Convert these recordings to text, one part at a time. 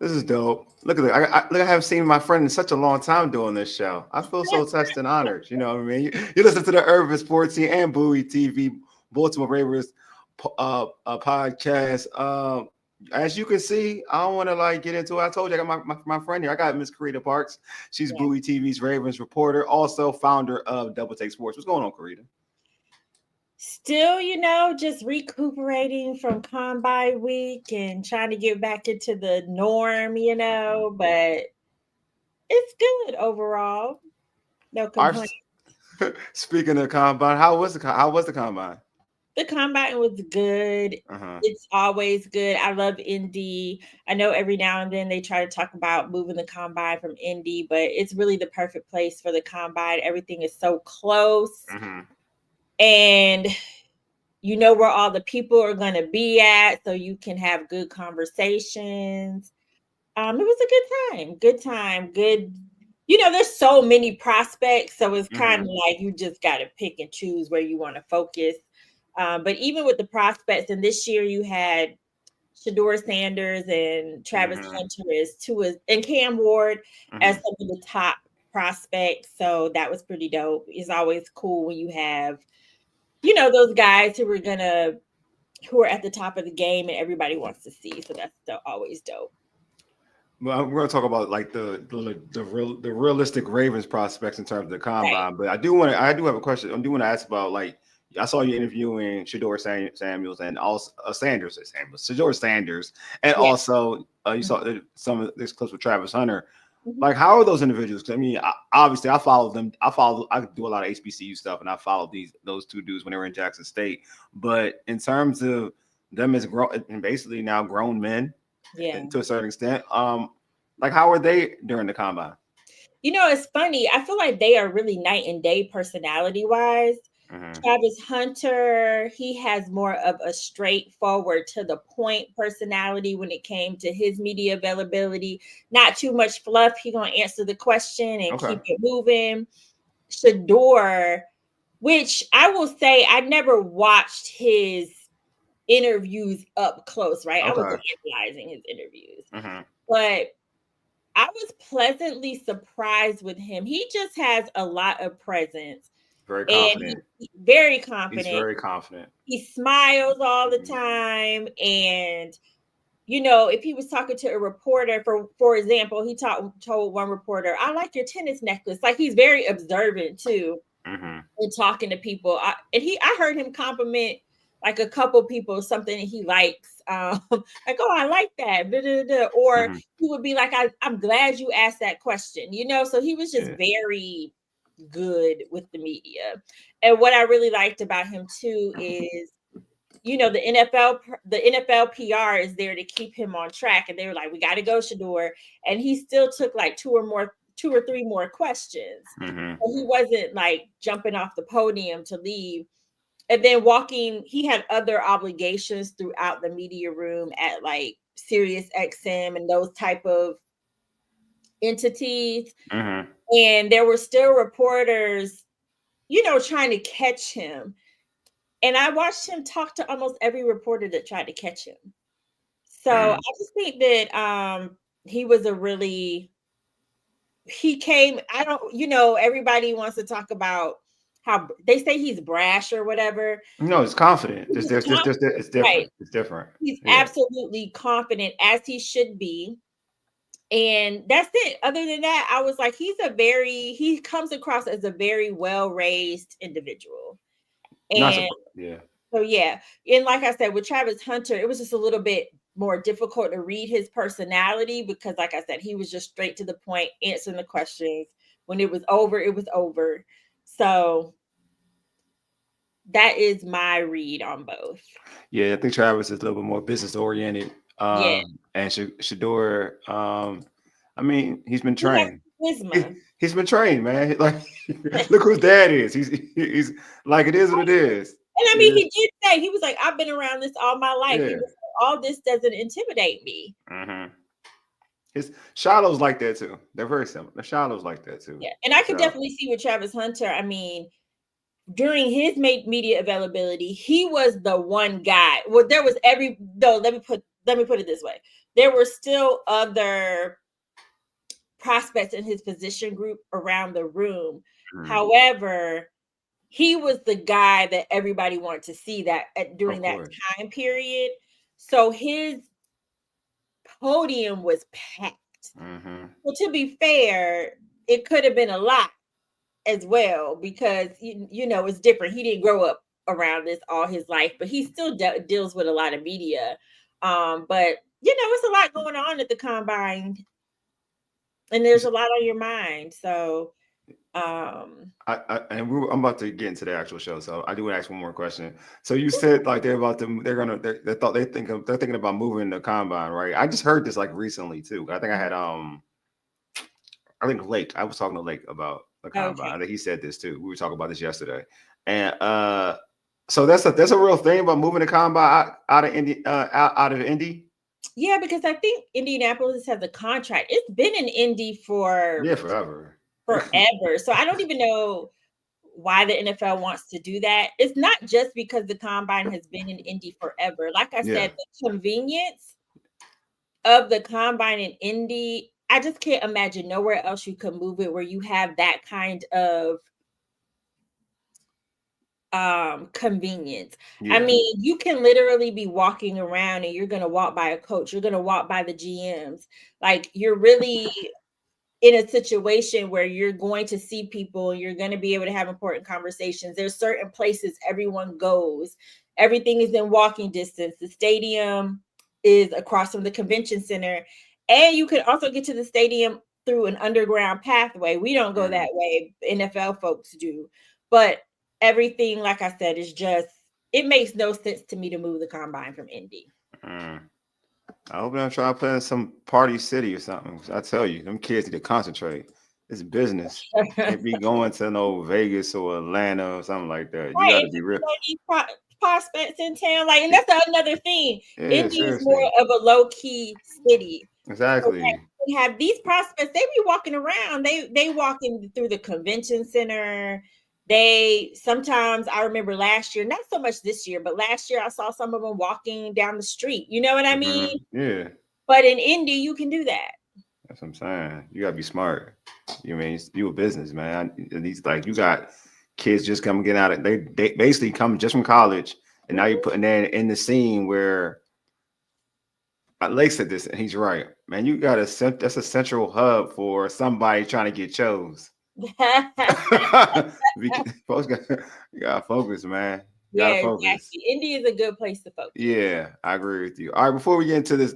This is dope. Look at that. Look, I haven't seen my friend in such a long time doing this show. I feel so touched and honored. You know what I mean? You listen to the Urban Sports Team and Bowie TV, Baltimore Ravens podcast. As you can see, I don't want to like get into it. I told you I got my friend here. I got Miss Carita Parks. She's Bowie TV's Ravens reporter, also founder of Double Take Sports. What's going on, Carita? Still, just recuperating from combine week and trying to get back into the norm, but it's good overall. No complaints. Speaking of combine, how was the combine? The combine was good. It's always good. I love Indy. I know every now and then they try to talk about moving the combine from Indy, but it's really the perfect place for the combine. Everything is so close. And you know where all the people are going to be at, so you can have good conversations. It was a good time. Good. There's so many prospects, so it's kind of like you just got to pick and choose where you want to focus. But even with the prospects, and this year you had Shedeur Sanders and Travis Hunter and Cam Ward as some of the top prospects. So that was pretty dope. It's always cool when you have, those guys who are at the top of the game and everybody wants to see. So that's always dope. Well, we're going to talk about like the realistic Ravens prospects in terms of the combine, but I do have a question. I do want to ask about, like, I saw you interviewing Shedeur Samuels and also Shedeur Sanders, and also you saw some of this clips with Travis Hunter. Like, how are those individuals? I mean, obviously, I follow them. I do a lot of HBCU stuff, and I followed those two dudes when they were in Jackson State. But in terms of them as basically now grown men, to a certain extent, like, how are they during the combine? It's funny. I feel like they are really night and day personality wise. Travis Hunter, he has more of a straightforward to the point personality when it came to his media availability. Not too much fluff. He gonna answer the question and keep it moving. Shedeur, which I will say I never watched his interviews up close, right? I was analyzing his interviews. But I was pleasantly surprised with him. He just has a lot of presence. Very confident. Very confident. He's very confident. He smiles all the time. And, if he was talking to a reporter, for example, he told one reporter, "I like your tennis necklace." Like, he's very observant too in talking to people. I heard him compliment like a couple people, something that he likes. Like, "Oh, I like that." Blah, blah, blah. Or he would be like, I'm glad you asked that question. So he was just very good with the media. And what I really liked about him too is, the NFL PR is there to keep him on track. And they were like, "We got to go, Shedeur." And he still took like two or three more questions. And he wasn't like jumping off the podium to leave. And then he had other obligations throughout the media room at like Sirius XM and those type of entities. And there were still reporters, trying to catch him. And I watched him talk to almost every reporter that tried to catch him. So I just think that he was everybody wants to talk about how they say he's brash or whatever. No, it's confident. It's different. Right. It's different. He's absolutely confident, as he should be. And that's it. Other than that, I was like, he comes across as a very well-raised individual. And so, and like I said, with Travis Hunter, it was just a little bit more difficult to read his personality because, like I said, he was just straight to the point, answering the questions. When it was over, it was over. So that is my read on both. Yeah, I think Travis is a little bit more business oriented. And Shedeur, I mean, he's been trained. He's been trained, man. Like, look whose dad is. He's like, it is what it is. And I mean, he did say, he was like, "I've been around this all my life. He was like, all this doesn't intimidate me." His Shiloh's like that too. They're very similar. The Shiloh's like that too. Yeah, and I could definitely see with Travis Hunter. I mean, during his media availability, he was the one guy. Well, let me put let me put it this way. There were still other prospects in his position group around the room. However, he was the guy that everybody wanted to see that during that time period. So his podium was packed. Well, to be fair, it could have been a lot as well, because you know, it's different. He didn't grow up around this all his life, but he still deals with a lot of media. But you know, it's a lot going on at the combine, and there's a lot on your mind. So I'm about to get into the actual show, so I do want to ask one more question. So you said like they're thinking about moving the combine, right? I just heard this like recently too. I think I had Lake. I was talking to Lake about the combine. Okay. I think he said this too. We were talking about this yesterday, and so that's a real thing about moving the combine out of Indy, out of Indy. Yeah, because I think Indianapolis has a contract. It's been in Indy for forever. So I don't even know why the NFL wants to do that. It's not just because the combine has been in Indy forever. Like I said, the convenience of the combine in Indy, I just can't imagine nowhere else you could move it where you have that kind of convenience. I mean, you can literally be walking around and you're going to walk by a coach, you're going to walk by the GMs. Like, you're really in a situation where you're going to see people, you're going to be able to have important conversations. There's certain places everyone goes. Everything is in walking distance. The stadium is across from the convention center. And you can also get to the stadium through an underground pathway. We don't go that way. NFL folks do. But everything, like I said, is just, it makes no sense to me to move the combine from Indy. I hope I'm trying to play in some party city or something. I tell you, them kids need to concentrate. It's business. Can't be going to no Vegas or Atlanta or something like that. You got to be real. Prospects in town, like, and that's another thing. Indy is more of a low key city. Exactly. So we have these prospects. They be walking around. They walking through the convention center. Sometimes, I remember last year, not so much this year, but last year I saw some of them walking down the street. You know what I mean? Yeah. But in Indy, you can do that. That's what I'm saying. You gotta be smart. You mean you a business man? And these, like, you got kids just come get out of they basically come just from college, and now you're putting that in the scene where Lake said this, and he's right, man. You got that's a central hub for somebody trying to get chose. Folks got focus, man. Focus. Exactly. Indy is a good place to focus. Yeah, I agree with you. All right, before we get into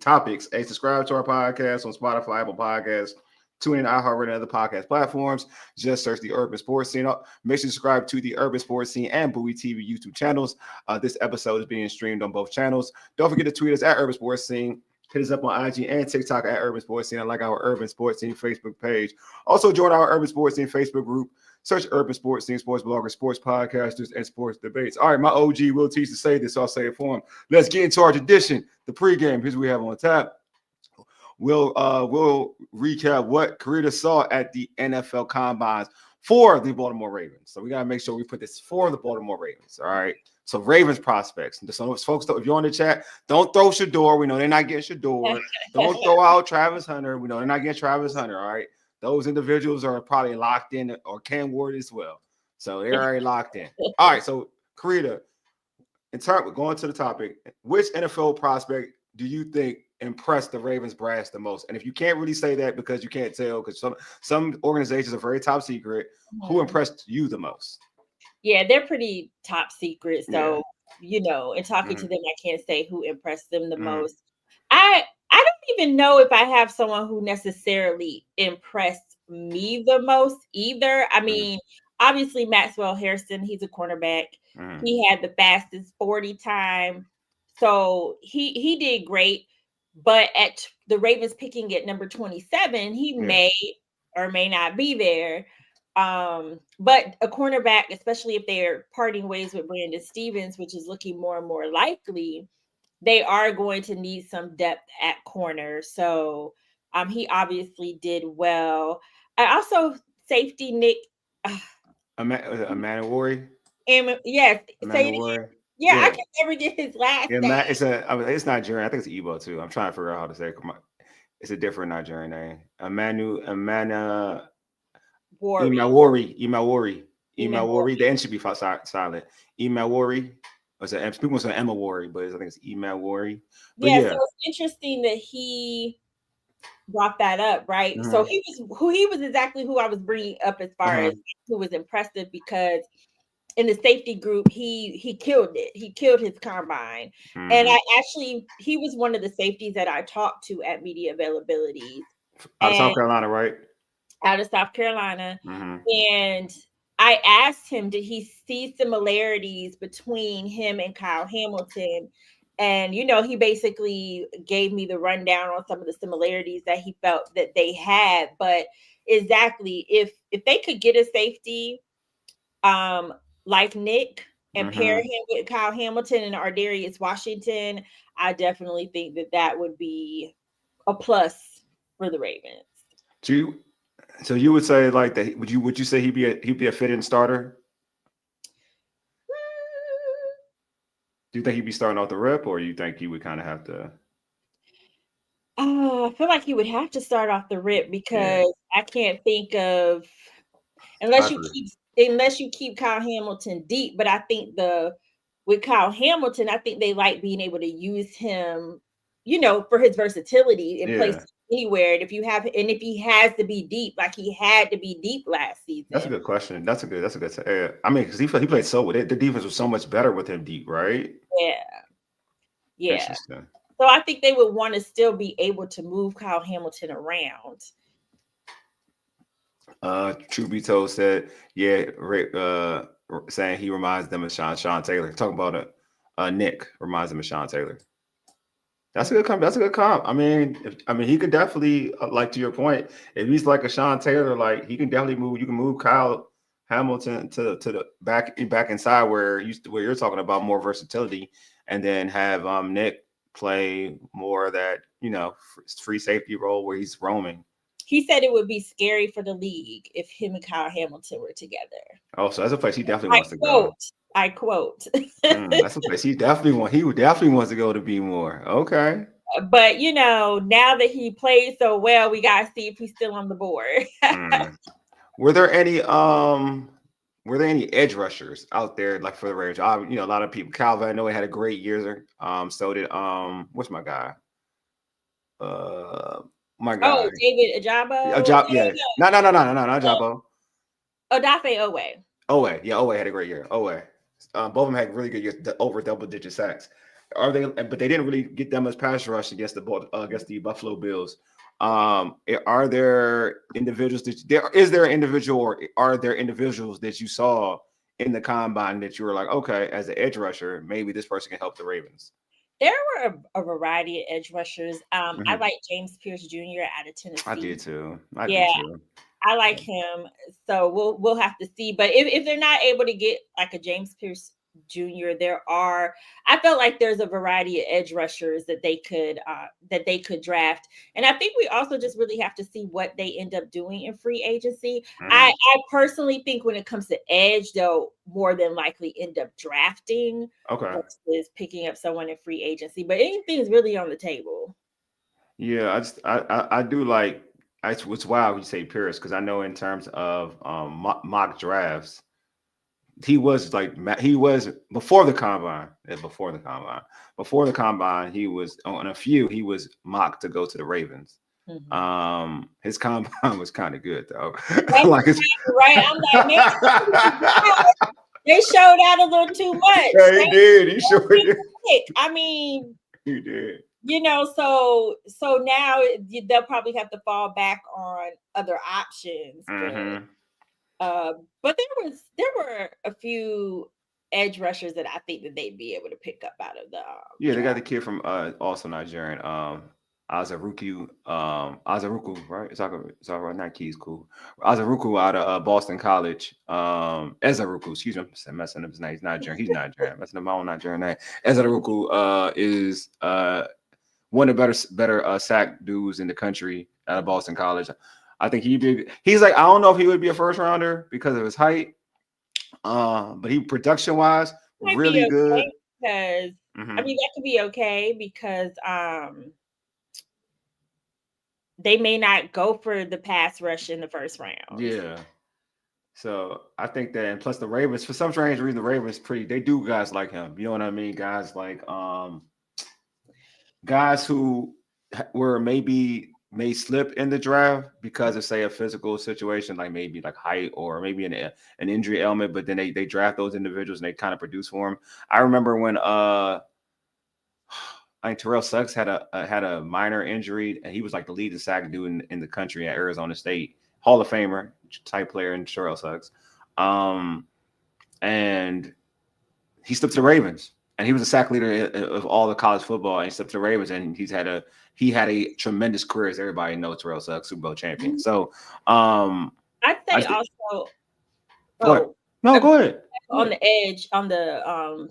topics, subscribe to our podcast on Spotify, Apple Podcasts, TuneIn, iHeartRadio, and other podcast platforms. Just search the Urban Sports Scene. Make sure you subscribe to the Urban Sports Scene and Bowie TV YouTube channels. This episode is being streamed on both channels. Don't forget to tweet us at Urban Sports Scene. Hit us up on IG and TikTok at Urban Sports Scene. I like our Urban Sports Scene Facebook page. Also, join our Urban Sports Scene Facebook group. Search Urban Sports Scene, sports bloggers, sports podcasters, and sports debates. All right, my OG will teach to say this, so I'll say it for him. Let's get into our tradition, the pregame. Here's what we have on tap. We'll recap what Carita saw at the NFL Combines for the Baltimore Ravens. So we got to make sure we put this for the Baltimore Ravens. All right. So Ravens prospects. So folks, if you're on the chat, don't throw Shador. We know they're not getting Shador. Don't throw out Travis Hunter. We know they're not getting Travis Hunter. All right. Those individuals are probably locked in, or Cam Ward as well. So they're already locked in. All right. So Carita, in terms of going to the topic, which NFL prospect do you think impressed the Ravens brass the most? And if you can't really say that because you can't tell, because some organizations are very top secret, who impressed you the most? Yeah, they're pretty top secret. So, you know, in talking to them, I can't say who impressed them the most. I don't even know if I have someone who necessarily impressed me the most either. I mean, obviously Maxwell Harrison, he's a cornerback. He had the fastest 40 time. So he did great. But at the Ravens picking at number 27, he may or may not be there. But a cornerback, especially if they're parting ways with Brandon Stevens, which is looking more and more likely, they are going to need some depth at corner. So he obviously did well. I also safety Nick Amanawari. Yes, Amanawari. Yeah, I can never get his last Yeah, name. It's Nigerian. I think it's Igbo too. I'm trying to figure out how to say it. It's a different Nigerian name. Worry. Imawori. The N should be silent. Imawori. People say Emma Worry, but I think it's Imawori. But Yeah, so yeah. it's interesting that he brought that up, right? So he was exactly who I was bringing up as far as who was impressive, because in the safety group, he killed it. He killed his combine. And he was one of the safeties that I talked to at media availabilities. Out of South Carolina, right? Out of South Carolina. And I asked him, did he see similarities between him and Kyle Hamilton? And, he basically gave me the rundown on some of the similarities that he felt that they had. But exactly, if they could get a safety like Nick and pair him with Kyle Hamilton and Ardarius Washington, I definitely think that would be a plus for the Ravens. So you would say like that? Would you say he'd be a fit-in starter? Do you think he'd be starting off the rip, or you think he would kind of have to? I feel like he would have to start off the rip, because I can't think of, unless you keep Kyle Hamilton deep. But I think with Kyle Hamilton, I think they like being able to use him, for his versatility in place anywhere. And if he has to be deep, like he had to be deep last season. That's a good question. That's a good. I mean, because he played the defense was so much better with him deep, right? Yeah. Interesting. So I think they would want to still be able to move Kyle Hamilton around. Truth be told, said, saying he reminds them of Sean Taylor. Talking about Nick reminds them of Sean Taylor. That's a good comp. I mean, he could definitely, like to your point, if he's like a Sean Taylor, like he can definitely move. You can move Kyle Hamilton to the back inside where you're talking about more versatility, and then have Nick play more of that free safety role where he's roaming. He said it would be scary for the league if him and Kyle Hamilton were together. Oh, so that's a place he definitely wants to go. I quote. That's a place he definitely wants to go to be more. Okay. But now that he plays so well, we gotta see if he's still on the board. Were there any edge rushers out there like for the Ravens? A lot of people. Calvin, I know he had a great year. So did what's my guy? My guy. Oh, David Ajabo. Yeah. No, not Ajabo. Odafe Owe. Owe had a great year. Both of them had really good years, over double-digit sacks. But they didn't really get that much pass rush against the Buffalo Bills. Are there individuals are there individuals that you saw in the combine that you were like, okay, as an edge rusher, maybe this person can help the Ravens? There were a variety of edge rushers. I like James Pierce Jr. out of Tennessee. I did too. I like him. So we'll have to see. But if they're not able to get like a James Pierce Jr., I felt like there's a variety of edge rushers that they could draft. And I think we also just really have to see what they end up doing in free agency. I personally think when it comes to edge, they'll more than likely end up drafting versus picking up someone in free agency. But anything's really on the table. Yeah, I do like. It's wild you say Pierce, because I know in terms of mock drafts, he was before the combine. Before the combine, he was on a few. He was mocked to go to the Ravens. His combine was kind of good though. Right. I'm like, man, they showed out a little too much. Yeah, he did. He sure did. I mean, he did. So now they'll probably have to fall back on other options. But there were a few edge rushers that I think that they'd be able to pick up out of the. They got the kid from also Nigerian, Azaruku, right? It's all right. Not Keys, cool. Azaruku out of Boston College. Ezaruku, excuse me, I'm messing up his name. He's Nigerian. He's Nigerian. Messing up my own Nigerian name. Ezaruku is one of the better sack dudes in the country out of Boston College. I think he's like, I don't know if he would be a first rounder because of his height. But he production wise, really good. because I mean that could be okay because they may not go for the pass rush in the first round. Yeah. So I think that, and plus the Ravens, for some strange reason, the Ravens they do guys like him. You know what I mean? Guys like guys who were maybe may slip in the draft because of say a physical situation, like maybe like height or maybe an injury element, but then they draft those individuals and they kind of produce for them. I remember when I think Terrell Suggs had a minor injury, and he was like the leading sack dude in the country at Arizona State, Hall of Famer type player in Terrell Suggs, and he slipped to the Ravens, and he was a sack leader of all the college football, and he slipped to the Ravens, and he had a tremendous career, as everybody knows. Terrell Suggs, Super Bowl champion. Mm-hmm. So, I'd say also. Go ahead. On the edge, on the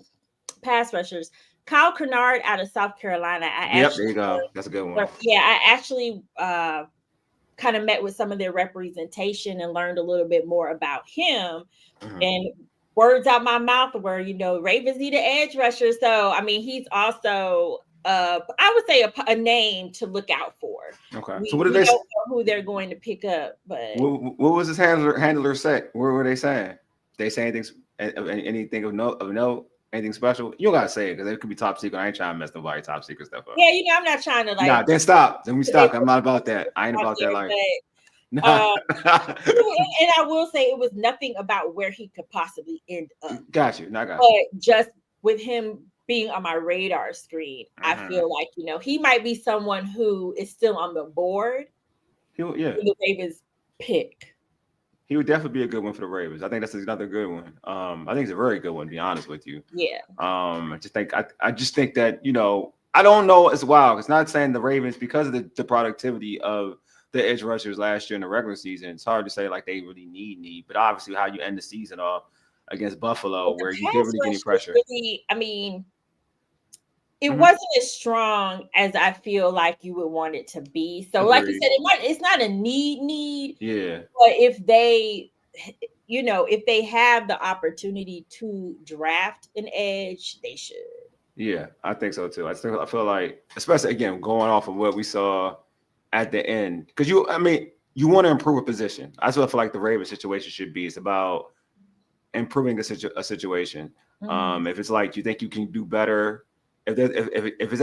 pass rushers. Kyle Kennard out of South Carolina. There you go. That's a good one. Yeah, I actually kind of met with some of their representation and learned a little bit more about him. And words out my mouth were, Ravens need an edge rusher. So, I mean, he's also, I would say, a name to look out for. Okay. So, what did they don't know who they're going to pick up? But what was his handler say? What were they saying? They say anything of note? Anything special? You don't gotta say it because it could be top secret. I ain't trying to mess nobody top secret stuff up. Yeah, I'm not trying to like. Nah, then stop. Then we stop. I'm not about that. I ain't about that life. Nah. And I will say it was nothing about where he could possibly end up. Got you. But just with him being on my radar screen, I feel like he might be someone who is still on the board. The Ravens pick. He would definitely be a good one for the Ravens. I think that's another good one. I think it's a very good one, to be honest with you. Yeah. I just think that, I don't know as well. It's not saying the Ravens, because of the productivity of the edge rushers last year in the regular season, it's hard to say like they really need. But obviously how you end the season off against Buffalo, where you didn't really get any pressure. Really, I mean, it wasn't as strong as I feel like you would want it to be. So, like you said, it's not a need. Yeah. But if they, if they have the opportunity to draft an edge, they should. Yeah, I think so too. I feel like, especially again, going off of what we saw at the end, because you want to improve a position. That's what I feel like the Ravens situation should be. It's about improving a situation. If it's like you think you can do better. If it's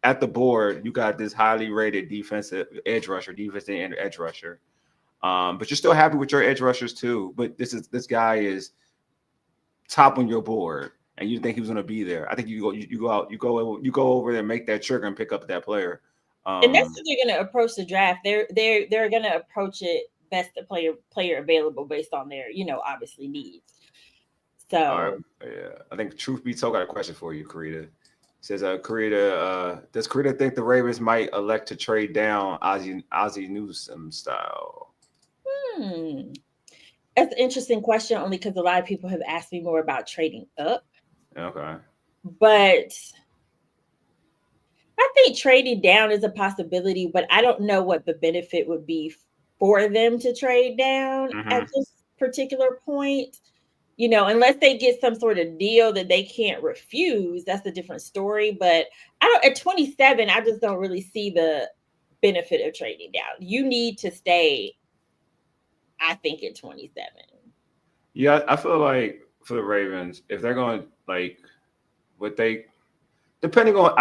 at the board, you got this highly rated defensive edge rusher, but you're still happy with your edge rushers too. But this guy is top on your board, and you think he was going to be there. I think you go over there and make that trigger and pick up that player. And that's how they're going to approach the draft. They're going to approach it best the player available based on their obviously needs. So I think truth be told, I got a question for you, Carita. Says Carita, does Carita think the Ravens might elect to trade down Ozzie Newsome style? That's an interesting question, only because a lot of people have asked me more about trading up. Okay. But I think trading down is a possibility, but I don't know what the benefit would be for them to trade down at this particular point. Unless they get some sort of deal that they can't refuse, that's a different story. But at 27, I just don't really see the benefit of trading down. You need to stay, I think, at 27. Yeah, I feel like for the Ravens, if they're going I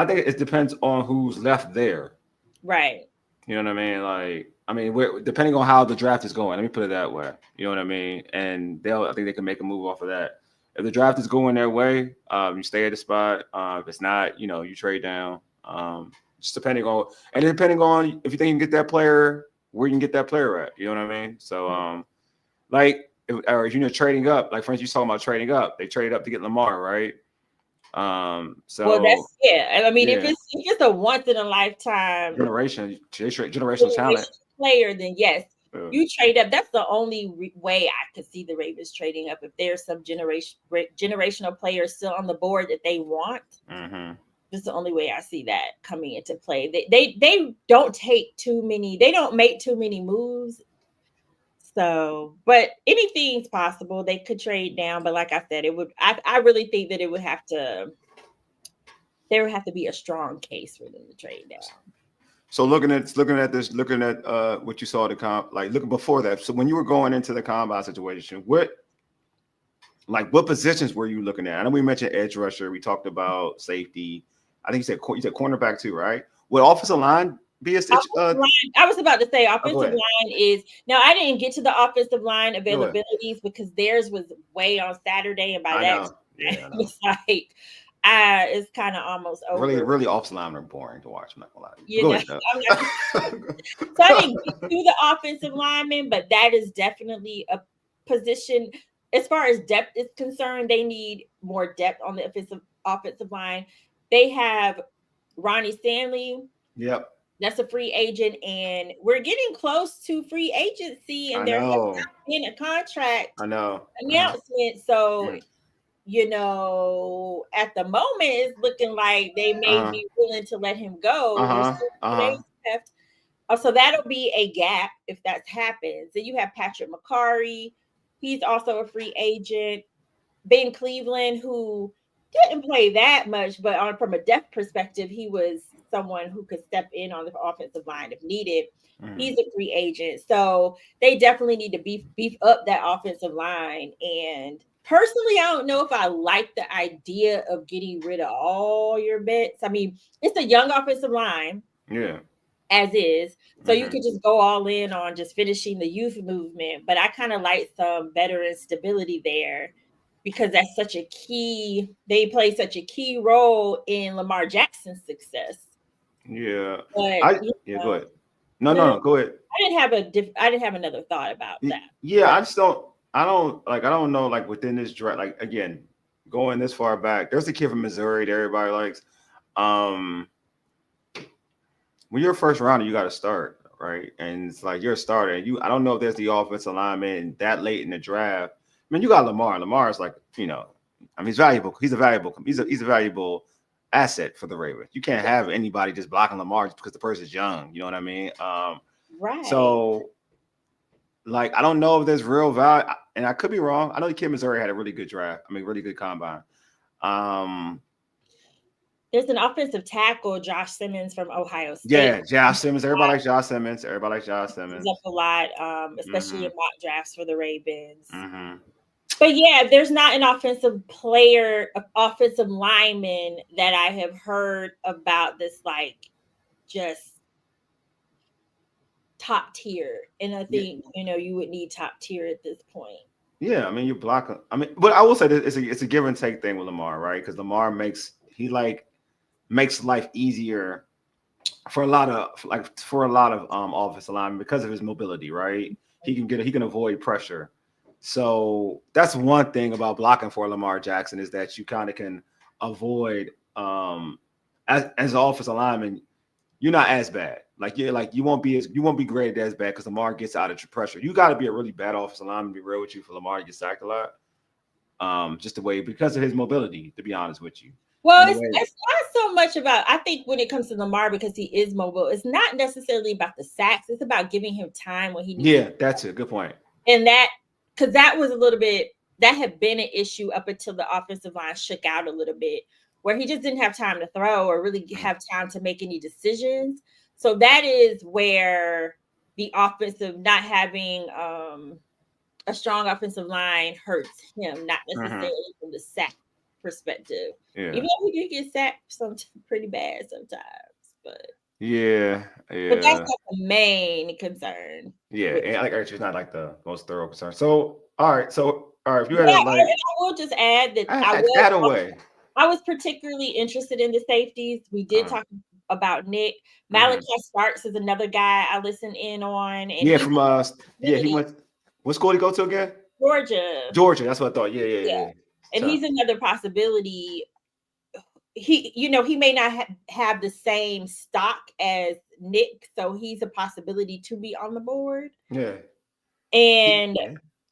think it depends on who's left there. Right. You know what I mean? Depending on how the draft is going, let me put it that way. You know what I mean? And I think they can make a move off of that. If the draft is going their way, you stay at the spot. If it's not, you trade down. Just depending on if you think you can get that player, where you can get that player at. You know what I mean? So, if you're trading up, like for instance, you're talking about trading up. They traded up to get Lamar, right? If it's a once in a lifetime generational talent player, then yes, you trade up. That's the only way I could see the Ravens trading up. If there's some generational players still on the board that they want, that's the only way I see that coming into play. They don't take too many. They don't make too many moves. So, but anything's possible. They could trade down, but like I said, it would. I really think that it would have to there would have to be a strong case for them to trade down. So looking at what you saw looking before that. So when you were going into the combine situation, what positions were you looking at? I know we mentioned edge rusher. We talked about safety. I think you said cornerback too, right? Would offensive line be a situation? I was about to say offensive line is now. I didn't get to the offensive line availabilities because theirs was way on Saturday, and by that it was like it's kind of almost over. Really, offensive linemen are boring to watch. I'm not gonna lie. You know, so I didn't get to the offensive lineman, but that is definitely a position. As far as depth is concerned, they need more depth on the offensive line. They have Ronnie Stanley. Yep. That's a free agent, and we're getting close to free agency, and there has not been a contract announcement. So, at the moment, it's looking like they may be willing to let him go. There's still 2 days left. So that'll be a gap if that happens. Then you have Patrick McCarry. He's also a free agent. Ben Cleveland, who didn't play that much, but from a depth perspective, he was someone who could step in on the offensive line if needed. He's a free agent. So they definitely need to beef up that offensive line. And personally, I don't know if I like the idea of getting rid of all your bets. I mean, it's a young offensive line. Yeah. As is. So you could just go all in on just finishing the youth movement. But I kind of like some veteran stability there because that's they play such a key role in Lamar Jackson's success. Yeah. But, go ahead. No, go ahead. I didn't have another thought about that. Yeah, I don't know, like within this draft, like again, going this far back, there's a kid from Missouri that everybody likes. When you're a first rounder, you got to start, right? And it's like you're a starter. And I don't know if there's the offensive lineman that late in the draft. I mean, you got Lamar. Lamar is like, he's valuable. He's a valuable asset for the Ravens. You can't have anybody just blocking Lamar just because the person's young. You know what I mean? Right. So, like, I don't know if there's real value, and I could be wrong. I know the kid Missouri had a really good draft. I mean, really good combine. There's an offensive tackle, Josh Simmons from Ohio State. Yeah, Josh Simmons. Everybody likes Josh Simmons. He's up a lot, especially in mock drafts for the Ravens. But yeah, there's not an offensive lineman that I have heard about this, like, just top tier. And I think, you would need top tier at this point. Yeah, I mean, you block. I mean, but I will say that it's a give and take thing with Lamar, right? Because Lamar makes life easier for a lot of offensive linemen because of his mobility, right? He can avoid pressure. So that's one thing about blocking for Lamar Jackson is that you kind of can avoid as an offensive lineman, you're not as bad. You won't be graded as bad because Lamar gets out of pressure. You got to be a really bad offensive lineman, to be real with you, for Lamar to get sacked a lot. Just the way, because of his mobility, to be honest with you. Well, it's not so much about, I think when it comes to Lamar, because he is mobile, it's not necessarily about the sacks. It's about giving him time when he needs. Yeah, that's a good point. And because that was that had been an issue up until the offensive line shook out a little bit, where he just didn't have time to throw or really have time to make any decisions. So that is where the not having a strong offensive line hurts him, not necessarily from the sack perspective. Yeah. Even though he did get sacked pretty bad sometimes, but yeah. But that's not the main concern. Yeah, and like it's not like the most thorough concern. So all right, if you had I will just add that I was particularly interested in the safeties. We did talk about Nick. Malachi Starks is another guy I listen in on. And he went. What school did he go to again? Georgia. That's what I thought. Yeah. And he's another possibility. He may not have the same stock as Nick, so he's a possibility to be on the board. Yeah. And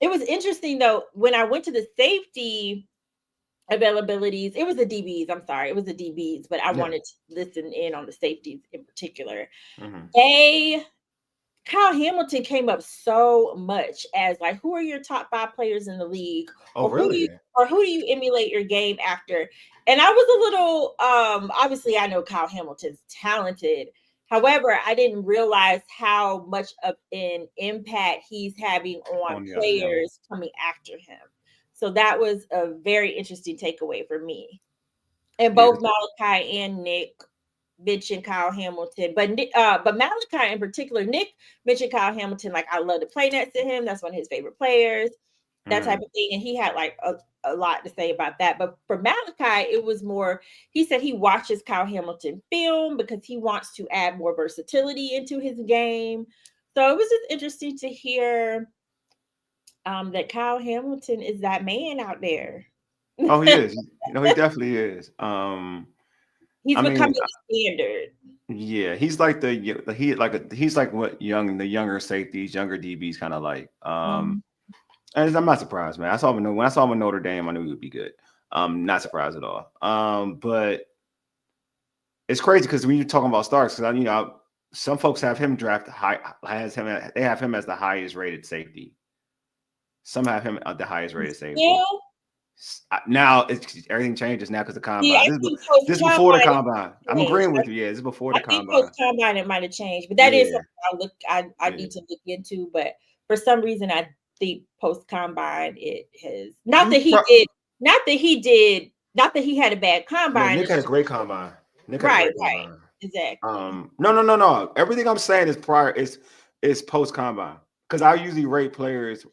it was interesting though, when I went to the safety availabilities, it was the DBs. I'm sorry, it was the DBs, but I wanted to listen in on the safeties in particular. They Kyle Hamilton came up so much as like, who are your top 5 players in the league? Oh, really? Who do you emulate your game after? And I was a little obviously I know Kyle Hamilton's talented. However, I didn't realize how much of an impact he's having on players coming after him. So that was a very interesting takeaway for me. And both Malachi and Nick mentioned Kyle Hamilton, but Malachi in particular, Nick mentioned Kyle Hamilton. Like, I love to play next to him. That's one of his favorite players, that type of thing. And he had like a lot to say about that. But for Malachi, it was more, he said he watches Kyle Hamilton film because he wants to add more versatility into his game. So it was just interesting to hear that Kyle Hamilton is that man out there. Oh, he is. He definitely is. He's becoming the standard. Yeah, he's like he's like what the younger safeties, younger DBs kind of like. And I'm not surprised, man. When I saw him in Notre Dame, I knew he would be good. Not surprised at all. But it's crazy because when you're talking about Starks, because some folks have him drafted high, they have him as the highest rated safety. Some have him at the highest rated safety. Yeah. Now everything changes now because the combine. This is before the combine. I'm agreeing with you. Yeah, this is before the combine. Post combine it might have changed, but that is something I need to look into. But for some reason, I think post combine it has not that he had a bad combine. Nick had a great combine. Right, exactly. No. Everything I'm saying is prior. Is post combine because I usually rate players.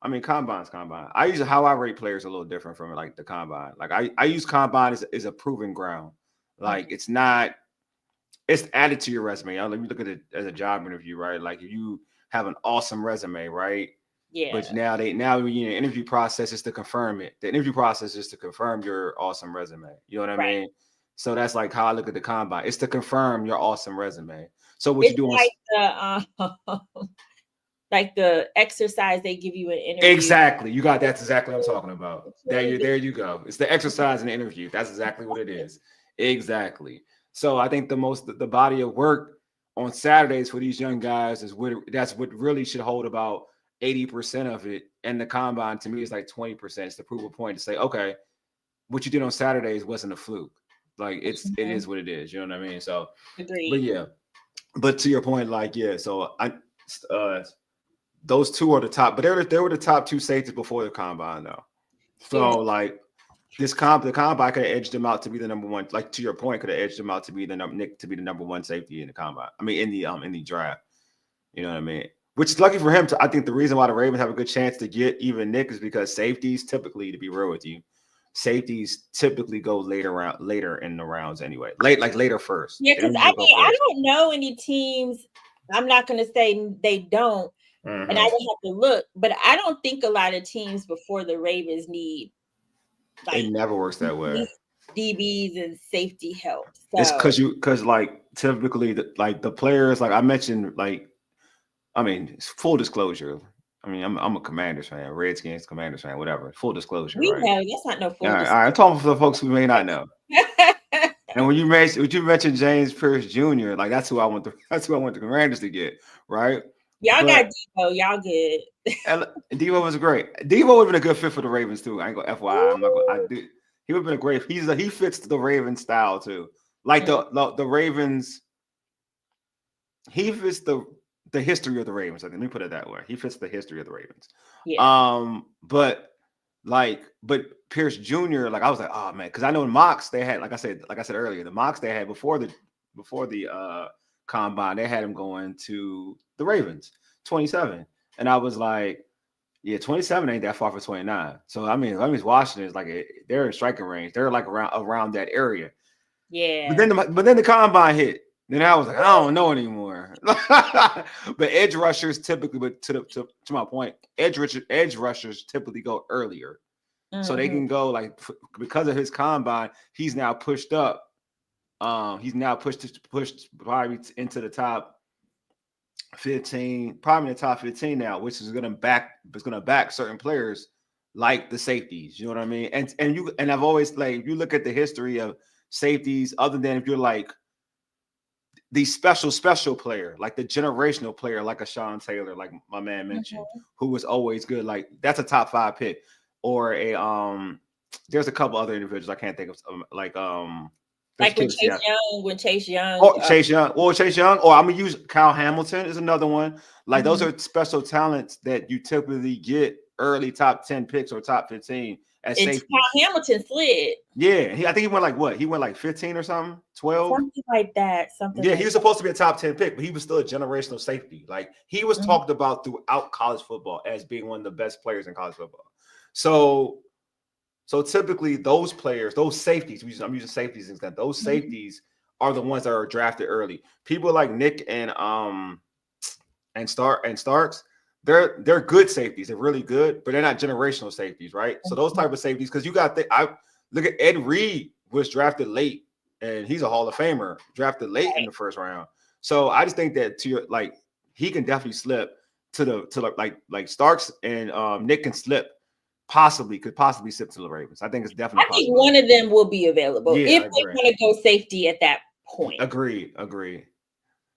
I mean, combine's combine. How I rate players a little different from like the combine. Like I use combine as a proving ground. Like it's added to your resume. Let me look at it as a job interview, right? Like if you have an awesome resume, right? Yeah. But now when you're in the interview process is to confirm it. The interview process is to confirm your awesome resume. You know what I mean? So that's like how I look at the combine. It's to confirm your awesome resume. So what you do like the exercise they give you in interview. Exactly. That's exactly what I'm talking about. There you go. It's the exercise in the interview. That's exactly what it is. Exactly. So I think the body of work on Saturdays for these young guys that's what really should hold about 80% of it. And the combine to me is like 20%. It's the proof of point to say, okay, what you did on Saturdays wasn't a fluke. Like it is what it is. You know what I mean? So agreed. But to your point, like, so those two are the top, but they were the top two safeties before the combine, though. So like the combine could have edged them out to be the number one. Like to your point, could have edged them out to be the number one safety in the combine. I mean, in the draft. You know what I mean? Which is lucky for him. I think the reason why the Ravens have a good chance to get even Nick is because safeties typically, to be real with you, safeties typically go later in the rounds anyway. Later first. Yeah, because I don't know any teams. I'm not going to say they don't. And I would have to look, but I don't think a lot of teams before the Ravens need. It never works that way. DBs and safety help. So. It's because like typically the players like I mentioned full disclosure. I mean I'm a Commanders fan, Redskins, Commanders fan, whatever. Full disclosure. We know that's not no full. All right, I'm talking for the folks who may not know. And when you mentioned James Pierce Jr., like that's who I want the Commanders to get, right? Y'all got Devo. Y'all good. And Devo was great. Devo would have been a good fit for the Ravens too. I ain't gonna FYI. He would have been a great. He fits the Ravens style too. Like the Ravens. He fits the history of the Ravens. Let me put it that way. He fits the history of the Ravens. Yeah. But Pierce Jr. Like I was like, oh man, because I know in mocks they had, like I said earlier, the mocks they had before the combine, they had him going to the Ravens 27, and I was like, yeah, 27 ain't that far for 29. So I mean Washington is like they're in striking range. They're like around that area. Yeah. But then the combine hit. Then I was like, I don't know anymore. But edge rushers typically, but to my point, edge rushers typically go earlier. So they can go like because of his combine, he's now pushed up. He's now pushed probably into the top 15, probably in the top 15 now, which is gonna back certain players like the safeties. You know what I mean? And I've always like if you look at the history of safeties, other than if you're like the special player, like the generational player, like a Sean Taylor, like my man mentioned, who was always good. Like that's a top 5 pick, or a there's a couple other individuals I can't think of, like when Chase Young, oh, Chase Young, or I'm gonna use Kyle Hamilton is another one. Like those are special talents that you typically get early top 10 picks or top 15 as safety. Kyle Hamilton slid. Yeah, I think he went like what? He went like 15 or something, 12, something like that. He was supposed to be a top 10 pick, but he was still a generational safety. Like he was talked about throughout college football as being one of the best players in college football. So typically those players, those safeties, I'm using safeties instead. Those safeties are the ones that are drafted early. People like Nick and Starks, they're good safeties. They're really good, but they're not generational safeties, right? So those type of safeties, because you got I look at Ed Reed was drafted late, and he's a Hall of Famer, drafted late in the first round. So I just think that he can definitely slip to like Starks and Nick can slip. Could possibly slip to the Ravens. I think it's definitely possible. I think one of them will be available if they want to go safety at that point. Agree.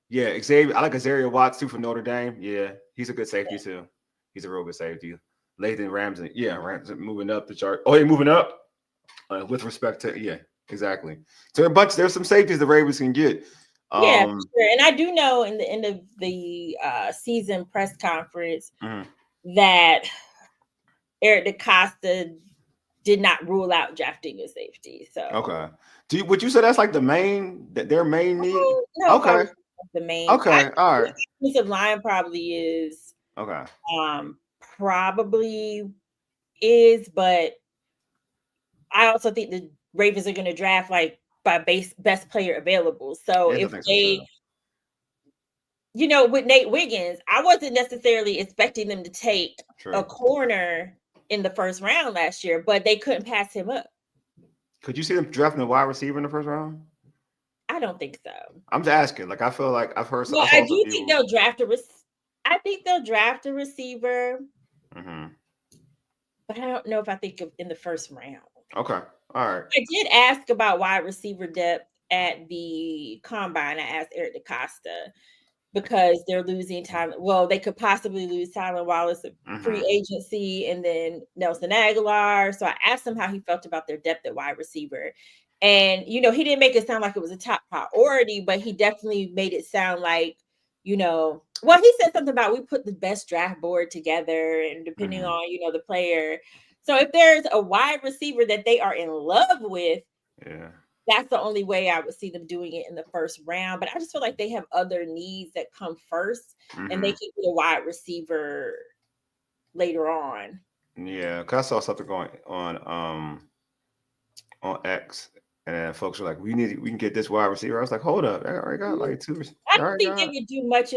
Yeah, Xavier. I like Xavier Watts too from Notre Dame. Yeah, he's a good safety too. He's a real good safety. Lathan Ramsey. Yeah, Ramsey moving up the chart. Oh, yeah, moving up with respect to exactly. So there's some safeties the Ravens can get. Yeah, for sure. And I do know in the end of the season press conference that Eric DeCosta did not rule out drafting a safety. So okay, would you say that's like their main need? No, okay, the main. Okay, all right. Offensive line probably is. Okay. Probably is, but I also think the Ravens are going to draft like by best player available. So if they. With Nate Wiggins, I wasn't necessarily expecting them to take a corner in the first round last year, but they couldn't pass him up. Could you see them drafting a wide receiver in the first round? I don't think so. I'm just asking. Like I feel like I've heard. Well, I do think they'll draft I think they'll draft a receiver, but I don't know if I think in the first round. Okay, all right. I did ask about wide receiver depth at the combine. I asked Eric DeCosta. Because they're losing Tyler. Well, they could possibly lose Tyler Wallace at free agency and then Nelson Aguilar. So I asked him how he felt about their depth at wide receiver. And, he didn't make it sound like it was a top priority, but he definitely made it sound like, he said something about we put the best draft board together and depending on, the player. So if there's a wide receiver that they are in love with, that's the only way I would see them doing it in the first round. But I just feel like they have other needs that come first, and they can get a wide receiver later on. Yeah, because I saw something going on X, and folks were like, "We can get this wide receiver." I was like, "Hold up, I already got like 2." I don't think they would do much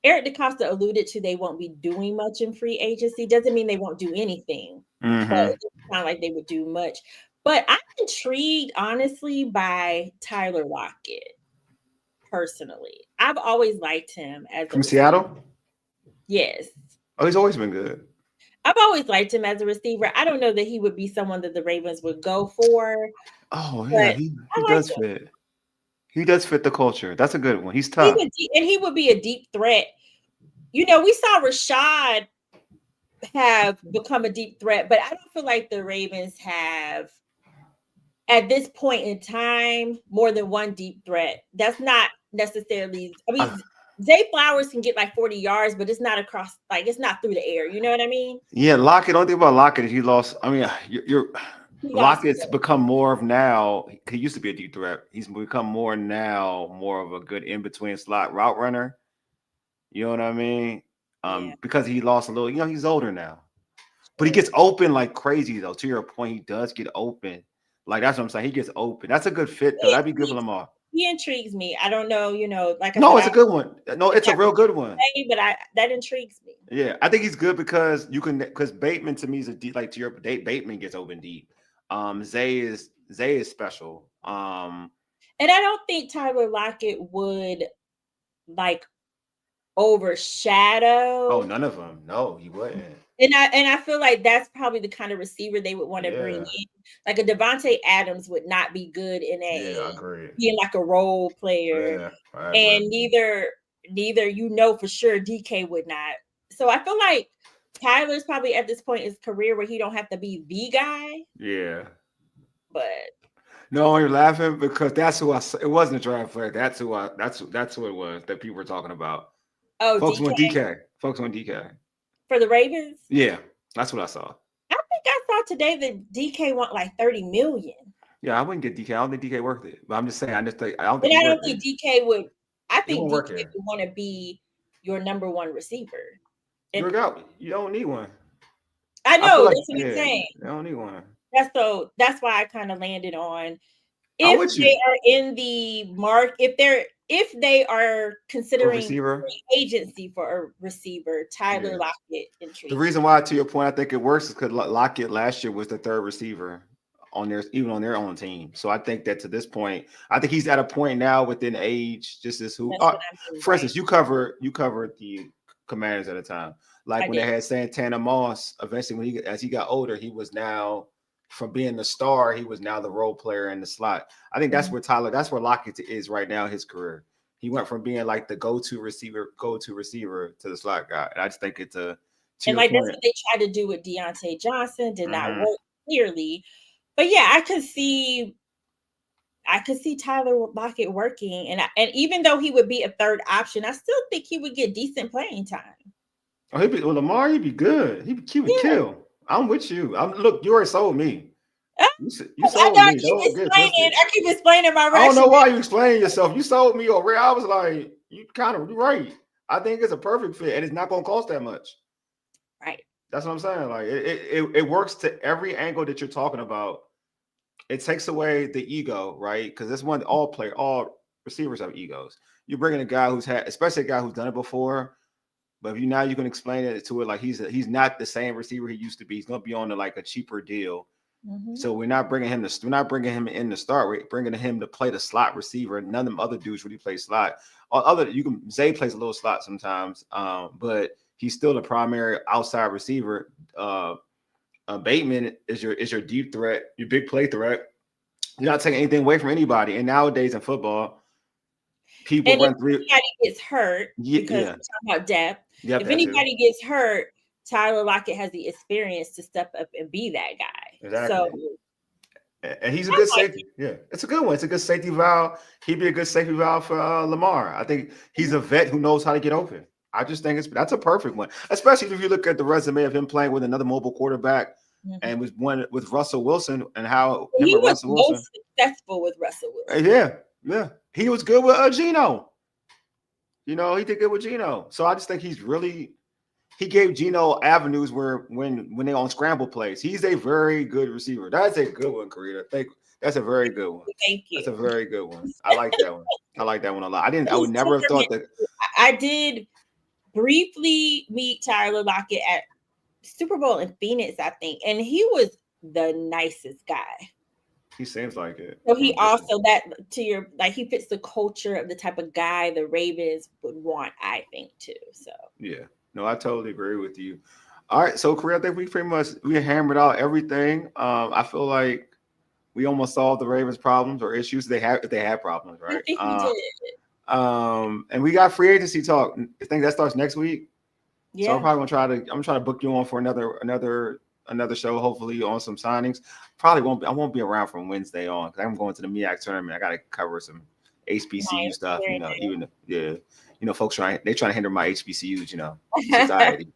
Eric DeCosta alluded to they won't be doing much in free agency. Doesn't mean they won't do anything, but it doesn't sound like they would do much. But I'm intrigued, honestly, by Tyler Lockett, personally. I've always liked him as from Seattle? Yes. Oh, he's always been good. I've always liked him as a receiver. I don't know that he would be someone that the Ravens would go for. Oh, yeah, he does fit. He does fit the culture. That's a good one. He's tough. And he would be a deep threat. We saw Rashad have become a deep threat, but I don't feel like the Ravens have at this point in time more than one deep threat. That's not necessarily. Zay Flowers can get like 40 yards, but it's not across. Like it's not through the air. You know what I mean? Yeah, Lockett. Only thing about Lockett is he lost. I mean, Lockett's become more of now. He used to be a deep threat. He's become more of a good in between slot route runner. You know what I mean? Because he lost a little. He's older now, but he gets open like crazy though. To your point, he does get open. Like that's what I'm saying. He gets open. That's a good fit though. That'd be good for Lamar. He intrigues me. I don't know, it's a good one. No, it's a real good one. But that intrigues me. Yeah, I think he's good because Bateman to me is a deep. Like to your Bateman gets open deep. Zay is special. And I don't think Tyler Lockett would like overshadow. Oh, none of them. No, he wouldn't. And I feel like that's probably the kind of receiver they would want to bring in. Like a Devontae Adams would not be good in I agree. being like a role player. Yeah, I agree. And neither for sure DK would not. So I feel like Tyler's probably at this point in his career where he don't have to be the guy. Yeah. But no, you're laughing because that's who it wasn't a draft player. That's who that's who it was that people were talking about. Oh, folks DK? want DK. Folks want DK. For the Ravens? Yeah, that's what I saw. I think I saw today that DK want like 30 million. Yeah, I wouldn't get DK. I don't think DK worth it. But I'm just saying, I don't think DK would. I think DK would want to be your number one receiver. You don't need one. I know, that's what I'm saying. You don't need one. That's why I kind of landed on if they are in the mark, if they are considering free agency for a receiver, Tyler Lockett intrigues. The reason why, to your point, I think it works is because Lockett last year was the third receiver on their own team. So I think that to this point, I think he's at a point now within age, just as who. For instance, you covered the Commanders at a time, like when they had Santana Moss. Eventually, as he got older, he was now. From being the star, he was now the role player in the slot. I think that's where Lockett is right now in his career. He went from being like the go-to receiver to the slot guy. And I just think it's that's what they tried to do with Deontay Johnson, did not work clearly. But yeah, I could see Tyler Lockett working, and even though he would be a third option, I still think he would get decent playing time. Oh, Lamar, he'd be good. He would kill. I'm with you. Look, you already sold me. You sold me. I keep explaining my rationale. I don't know why you explaining yourself. You sold me already. I was like, you're right. I think it's a perfect fit, and it's not going to cost that much. Right. That's what I'm saying. Like it works to every angle that you're talking about. It takes away the ego, right? Because this one, all receivers have egos. You're bringing a guy especially a guy who's done it before. But if you can explain it to it like he's not the same receiver he used to be. He's going to be on a cheaper deal. Mm-hmm. So we're not bringing him in to start. We're bringing him to play the slot receiver. None of them other dudes really play slot. Zay plays a little slot sometimes, but he's still the primary outside receiver. Bateman is your deep threat, your big play threat. You're not taking anything away from anybody. And nowadays in football, people run through. If anybody gets hurt, because we're talking about depth. Yep, if anybody gets hurt, Tyler Lockett has the experience to step up and be that guy. Exactly. So, and he's a good safety. Yeah, it's a good one. It's a good safety valve. He'd be a good safety valve for Lamar. I think he's a vet who knows how to get open. I just think that's a perfect one, especially if you look at the resume of him playing with another mobile quarterback and was one with Russell Wilson and how he was most successful with Russell Wilson. Yeah. He was good with Geno. He did good with Geno. So I just think he gave Geno avenues when they on scramble plays. He's a very good receiver. That's a good one, Carita. That's a very good one. Thank you. That's a very good one. I like that one. I like that one a lot. I would never have thought that. I did briefly meet Tyler Lockett at Super Bowl in Phoenix, I think, and he was the nicest guy. He seems like it. So he also he fits the culture of the type of guy the Ravens would want, I think, too. So yeah, no, I totally agree with you. All right, so Carita, I think we hammered out everything. I feel like we almost solved the Ravens' problems or issues if they had problems, right? I think we did. And we got free agency talk. I think that starts next week. Yeah. So I'm probably gonna try to book you on for another show, hopefully on some signings. I won't be around from Wednesday on because I'm going to the MEAC tournament. I gotta cover some HBCU stuff, folks trying to hinder my HBCUs, society.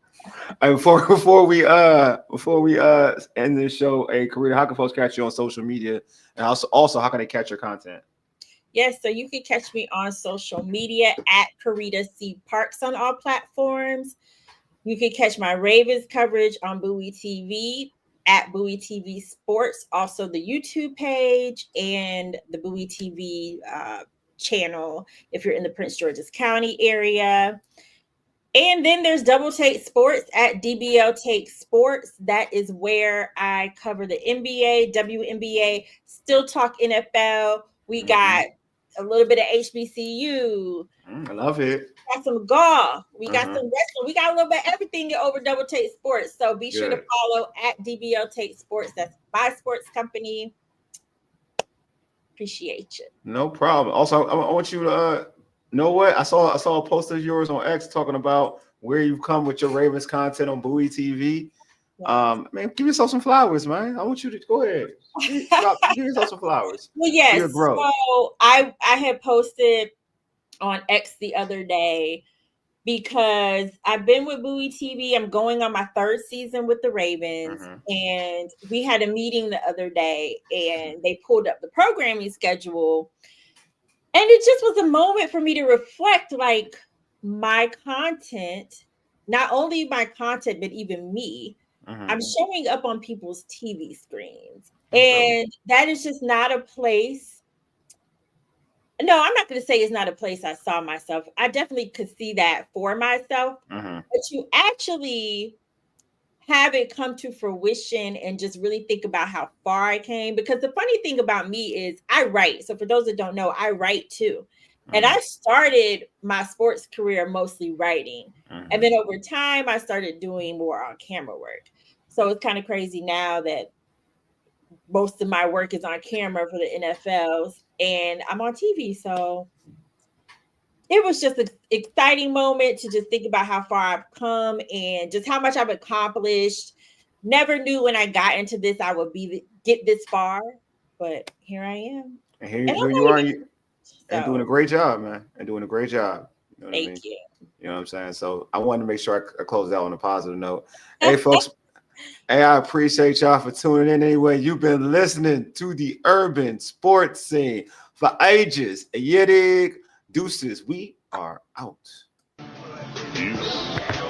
And before we end this show, Carita, how can folks catch you on social media? And also how can they catch your content? Yes, so you can catch me on social media at Carita C. Parks on all platforms. You can catch my Ravens coverage on Bowie TV at Bowie TV Sports, also the YouTube page and the Bowie TV channel if you're in the Prince George's County area. And then there's Double Take Sports at DBL Take Sports. That is where I cover the NBA, WNBA, still talk NFL. We got a little bit of HBCU. I love it. We got some golf. We got some wrestling. We got a little bit of everything over Double Take Sports. So be sure to follow at DBL Take Sports. That's my sports company. Appreciate you. No problem. Also, I want you to know what I saw a post of yours on X talking about where you've come with your Ravens content on Bowie TV. Yes. Man, give yourself some flowers, man. I want you to go ahead. Give yourself some flowers. Well, yes. So I had posted on X the other day because I've been with Bowie TV. I'm going on my 3rd season with the Ravens, and we had a meeting the other day, and they pulled up the programming schedule, and it just was a moment for me to reflect, like, my content, not only my content, but even me. I'm showing up on people's TV screens, and that is just not a place. No, I'm not going to say it's not a place I saw myself. I definitely could see that for myself, but you actually have it come to fruition and just really think about how far I came. Because the funny thing about me is I write. So for those that don't know, I write too. And I started my sports career mostly writing. And then over time, I started doing more on camera work. So it's kind of crazy now that most of my work is on camera for the NFLs and I'm on TV. So it was just an exciting moment to just think about how far I've come and just how much I've accomplished. Never knew when I got into this, I would get this far, but here I am. And here you are. And doing a great job, man. And doing a great job. You know what Thank you. You know what I'm saying? So I wanted to make sure I closed out on a positive note. Hey, folks. Hey, I appreciate y'all for tuning in anyway. You've been listening to the urban sports scene for ages. Yedig, deuces. We are out. Peace.